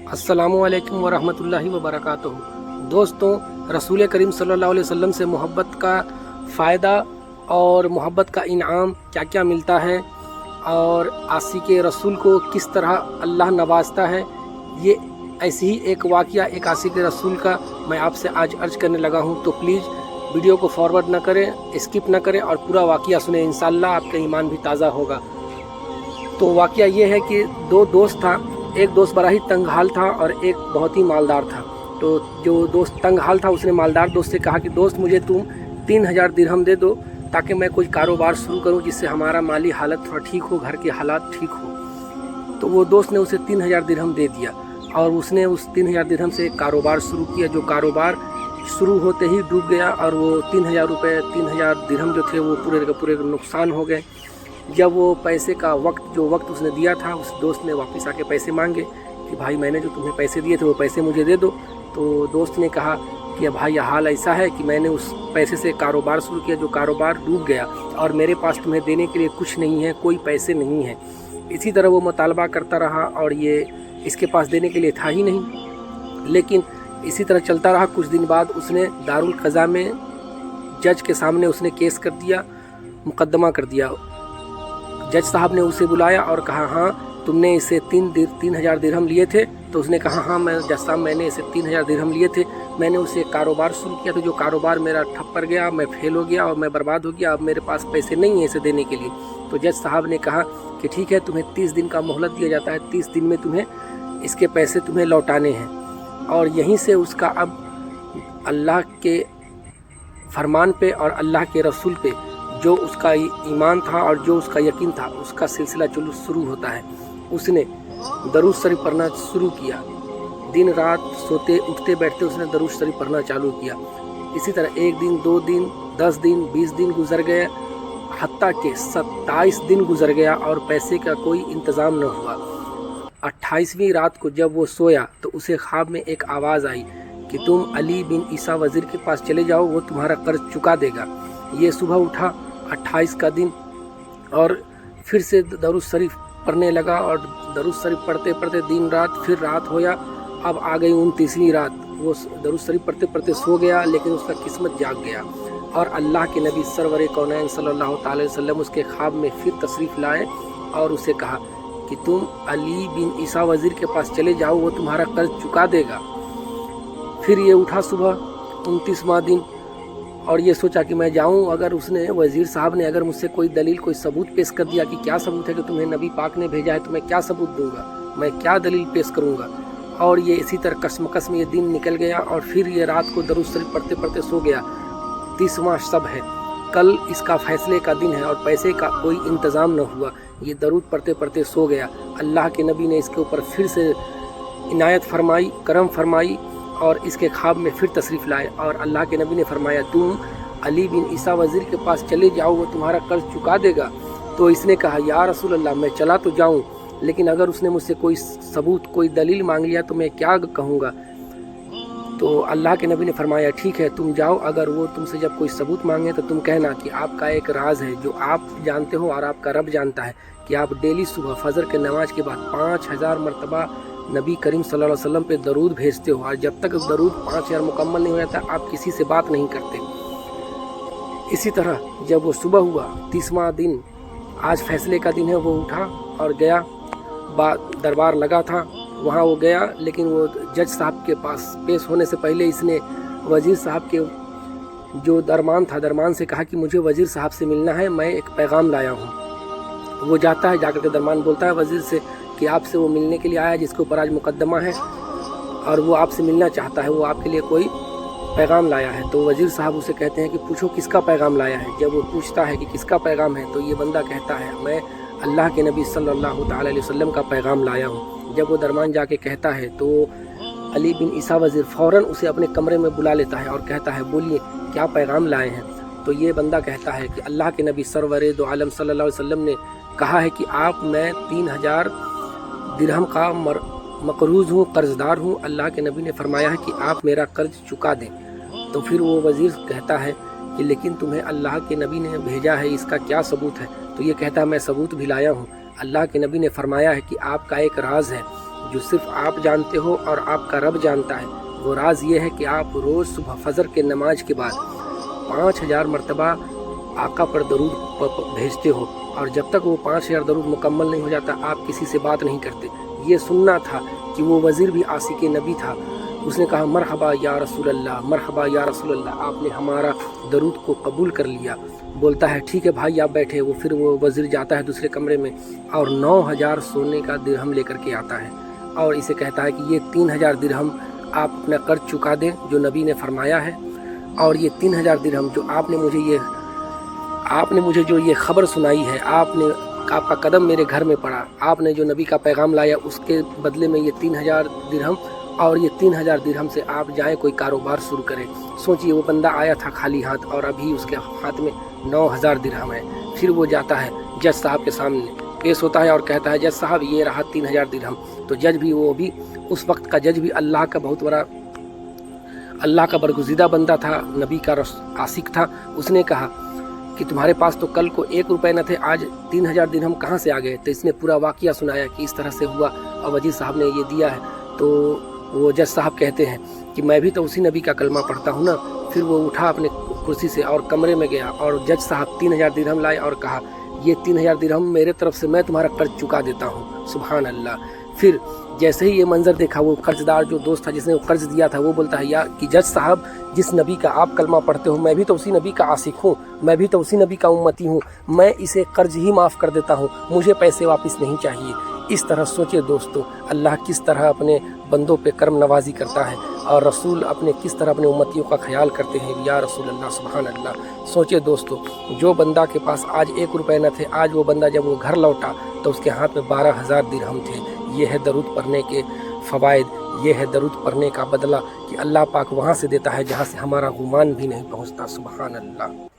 अस्सलामुअलैकुम वरहमतुल्लाहि वबरकातुहू। दोस्तों, रसूल करीम सल्लल्लाहु अलैहि वसल्लम से मोहब्बत का फ़ायदा और मोहब्बत का इनाम क्या क्या मिलता है और आशिक रसूल को किस तरह अल्लाह नवाजता है, ये ऐसी ही एक वाक़या एक आशिक रसूल का मैं आपसे आज अर्ज़ करने लगा हूँ। तो प्लीज़ वीडियो को फॉरवर्ड ना करें, स्किप ना करें और पूरा वाक़या सुने। इंशाअल्लाह आपका ईमान भी ताज़ा होगा। तो वाक़या ये है कि दो दोस्त था। एक दोस्त बड़ा ही तंगहाल था और एक बहुत ही मालदार था। तो जो दोस्त तंगहाल था उसने मालदार दोस्त से कहा कि दोस्त, मुझे तुम 3000 दिरहम दे दो ताकि मैं कोई कारोबार शुरू करूं जिससे हमारा माली हालत थोड़ा ठीक हो, घर के हालात ठीक हो। तो वो दोस्त ने उसे 3000 दिरहम दे दिया और उसने उस 3000 दिरहम से एक कारोबार शुरू किया, जो कारोबार शुरू होते ही डूब गया और वो 3000 रुपये 3000 दिरहम जो थे वो पूरे के पूरे नुकसान हो गए। जब वो पैसे का जो वक्त उसने दिया था, उस दोस्त ने वापस आके पैसे मांगे कि भाई मैंने जो तुम्हें पैसे दिए थे वो पैसे मुझे दे दो। तो दोस्त ने कहा कि भाई यह हाल ऐसा है कि मैंने उस पैसे से कारोबार शुरू किया, जो कारोबार डूब गया और मेरे पास तुम्हें देने के लिए कुछ नहीं है, कोई पैसे नहीं है। इसी तरह वो मुतालबा करता रहा और ये इसके पास देने के लिए था ही नहीं। लेकिन इसी तरह चलता रहा। कुछ दिन बाद उसने दारुल क़ज़ा में जज के सामने उसने केस कर दिया, मुकदमा कर दिया। जज साहब ने उसे बुलाया और कहा, हाँ तुमने इसे 3000 दिरहम लिए थे? तो उसने कहा, हाँ मैं जज साहब मैंने इसे 3000 दिरहम लिए थे। मैंने उसे कारोबार शुरू किया था, जो कारोबार मेरा ठप पड़ गया, मैं फेल हो गया और मैं बर्बाद हो गया। अब मेरे पास पैसे नहीं हैं इसे देने के लिए। तो जज साहब ने कहा कि ठीक है, तुम्हें 30 दिन का मोहलत दिया जाता है, 30 दिन में तुम्हें इसके पैसे तुम्हें लौटाने हैं। और यहीं से उसका अब अल्लाह के फरमान पे और अल्लाह के रसूल पे जो उसका ईमान था और जो उसका यकीन था, उसका सिलसिला शुरू होता है। उसने दरूद शरीफ पढ़ना शुरू किया। दिन रात सोते उठते बैठते उसने दरूद शरीफ पढ़ना चालू किया। इसी तरह 1 दिन 2 दिन 10 दिन 20 दिन गुजर गए, हत्ता के 27 दिन गुजर गया और पैसे का कोई इंतज़ाम न हुआ। 28वीं रात को जब वो सोया तो उसे ख्वाब में एक आवाज़ आई कि तुम अली बिन ईसा वज़ीर के पास चले जाओ, वो तुम्हारा कर्ज चुका देगा। ये सुबह उठा 28 का दिन और फिर से दरूद शरीफ पढ़ने लगा और दरूद शरीफ पढ़ते पढ़ते दिन रात, फिर रात होया। अब आ गई 29वीं रात। वो दरूद शरीफ पढ़ते पढ़ते सो गया, लेकिन उसका किस्मत जाग गया और अल्लाह के नबी सरवर कौनैन सल्लल्लाहु अलैहि वसल्लम उसके ख्वाब में फिर तशरीफ़ लाए और उसे कहा कि तुम अली बिन ईसा वज़ीर के पास चले जाओ, वो तुम्हारा कर्ज चुका देगा। फिर ये उठा सुबह 29वां दिन और ये सोचा कि मैं जाऊं। अगर उसने वज़ीर साहब ने अगर मुझसे कोई दलील कोई सबूत पेश कर दिया कि क्या सबूत है कि तुम्हें नबी पाक ने भेजा है, तो मैं क्या सबूत दूंगा, मैं क्या दलील पेश करूंगा। और ये इसी तरह कसम ये दिन निकल गया और फिर ये रात को दरूद शरीफ पढ़ते पढ़ते सो गया। 30वां शब है, कल इसका फैसले का दिन है और पैसे का कोई इंतज़ाम न हुआ। ये दरूद पढ़ते पढ़ते सो गया। अल्लाह के नबी ने इसके ऊपर फिर से इनायत फरमाई, करम फरमाई और इसके ख्वाब में फिर तशरीफ़ लाए और अल्लाह के नबी ने फरमाया, तुम अली बिन ईसा वज़ीर के पास चले जाओ, वो तुम्हारा कर्ज चुका देगा। तो इसने कहा, या रसूल अल्लाह, मैं चला तो जाऊं, लेकिन अगर उसने मुझसे कोई सबूत कोई दलील मांग लिया तो मैं क्या कहूँगा। तो अल्लाह के नबी ने फरमाया, ठीक है तुम जाओ, अगर वो तुमसे जब कोई सबूत मांगे तो तुम कहना कि आपका एक राज है जो आप जानते हो और आपका रब जानता है कि आप डेली सुबह फजर के नमाज के बाद 5000 मरतबा नबी करीम सल्लल्लाहु अलैहि वसल्लम पे दरूद भेजते हो और जब तक दरूद 5000 मुकम्मल नहीं हो जाता आप किसी से बात नहीं करते। इसी तरह जब वो सुबह हुआ 30वां दिन, आज फैसले का दिन है, वो उठा और गया। दरबार लगा था, वहाँ वो गया, लेकिन वो जज साहब के पास पेश होने से पहले इसने वज़ीर साहब के जो दरमान से कहा कि मुझे वज़ीर साहब से मिलना है, मैं एक पैगाम लाया हूँ। वो जाता है, जाकर के दरमान बोलता है वज़ीर से कि आपसे वो मिलने के लिए आया जिसके ऊपर आज मुकदमा है और वो आपसे मिलना चाहता है, वो आपके लिए कोई पैगाम लाया है। तो वज़ीर साहब उसे कहते हैं कि पूछो किसका पैगाम लाया है। जब वो पूछता है कि किसका पैगाम है तो ये बंदा कहता है, मैं अल्लाह के नबी सल्लल्लाहु अलैहि वसल्लम का पैगाम लाया हूँ। जब वो दरमान जाके कहता है तो अली बिन ईसा वज़ीर फ़ौरन उसे अपने कमरे में बुला लेता है और कहता है, बोलिए क्या पैगाम लाए हैं। तो ये बंदा कहता है कि अल्लाह के नबी सरवर दो आलम सल्लल्लाहु अलैहि वसल्लम ने कहा है कि मैं 3000 दिरहम का मकरूज़ हूँ, कर्ज़दार हूँ। अल्लाह के नबी ने फरमाया है कि आप मेरा कर्ज चुका दें। तो फिर वो वज़ीर कहता है कि लेकिन तुम्हें अल्लाह के नबी ने भेजा है, इसका क्या सबूत है। तो ये कहता है, मैं सबूत भी लाया हूँ। अल्लाह के नबी ने फरमाया है कि आपका एक राज है جو صرف آپ جانتے ہو اور آپ کا رب جانتا ہے۔ وہ راز یہ ہے کہ آپ روز صبح فجر کے نماز کے بعد 5000 مرتبہ آقا پر درود بھیجتے ہو، اور جب تک وہ 5000 درود مکمل نہیں ہو جاتا آپ کسی سے بات نہیں کرتے۔ یہ سننا تھا کہ وہ وزیر بھی عاشق نبی تھا، اس نے کہا مرحبا یا رسول اللہ، مرحبا یا رسول اللہ، آپ نے ہمارا درود کو قبول کر لیا۔ بولتا ہے ٹھیک ہے بھائی آپ بیٹھے۔ پھر وہ وزیر جاتا ہے دوسرے کمرے میں اور 9000 سونے کا درہم لے کر کے آتا ہے، اور اسے کہتا ہے کہ یہ 3000 درہم آپ اپنا قرض چکا دیں جو نبی نے فرمایا ہے، اور یہ 3000 درہم جو آپ نے مجھے جو یہ خبر سنائی ہے، آپ کا قدم میرے گھر میں پڑا، آپ نے جو نبی کا پیغام لایا اس کے بدلے میں یہ 3000 درہم، اور یہ 3000 درہم سے آپ جائیں کوئی کاروبار شروع کریں۔ سوچئے وہ بندہ آیا تھا خالی ہاتھ اور ابھی اس کے ہاتھ میں 9000 درہم ہے۔ پھر وہ جاتا ہے جج صاحب کے سامنے پیش ہوتا ہے اور کہتا ہے جج صاحب یہ رہا 3000 درہم۔ تو جج بھی وہ بھی اس وقت کا جج بھی اللہ کا بہت بڑا اللہ کا برگزیدہ بندہ تھا، نبی کا عاشق تھا۔ اس نے کہا کہ تمہارے پاس تو کل کو 1 روپے نہ تھے، آج 3000 درہم کہاں سے آ گئے؟ تو اس نے پورا واقعہ سنایا کہ اس طرح سے ہوا اور وزیر صاحب نے یہ دیا ہے۔ تو وہ جج صاحب کہتے ہیں کہ میں بھی تو اسی نبی کا کلمہ پڑھتا ہوں نا۔ پھر وہ اٹھا اپنے کرسی سے اور کمرے میں گیا اور جج صاحب 3000 درہم لائے اور کہا یہ 3000 درہم میرے طرف سے میں تمہارا قرض چکا دیتا ہوں۔ سبحان اللہ۔ پھر جیسے ہی یہ منظر دیکھا وہ قرض دار جو دوست تھا جس نے وہ قرض دیا تھا وہ بولتا ہے یا کہ جج صاحب جس نبی کا آپ کلمہ پڑھتے ہو میں بھی تو اسی نبی کا عاشق ہوں، میں بھی تو اسی نبی کا امتی ہوں، میں اسے قرض ہی معاف کر دیتا ہوں، مجھے پیسے واپس نہیں چاہیے۔ اس طرح سوچے دوستو اللہ کس طرح اپنے بندوں پہ کرم نوازی کرتا ہے، اور رسول کس طرح اپنے امتیوں کا خیال کرتے ہیں۔ یا رسول اللہ، سبحان اللہ۔ سوچے دوستو جو بندہ کے پاس آج 1 روپے نہ تھے، آج وہ بندہ جب وہ گھر لوٹا تو اس کے ہاتھ میں 12000 درہم تھے۔ یہ ہے درود پڑھنے کے فوائد، یہ ہے درود پڑھنے کا بدلہ کہ اللہ پاک وہاں سے دیتا ہے جہاں سے ہمارا گمان بھی نہیں پہنچتا۔ سبحان اللہ۔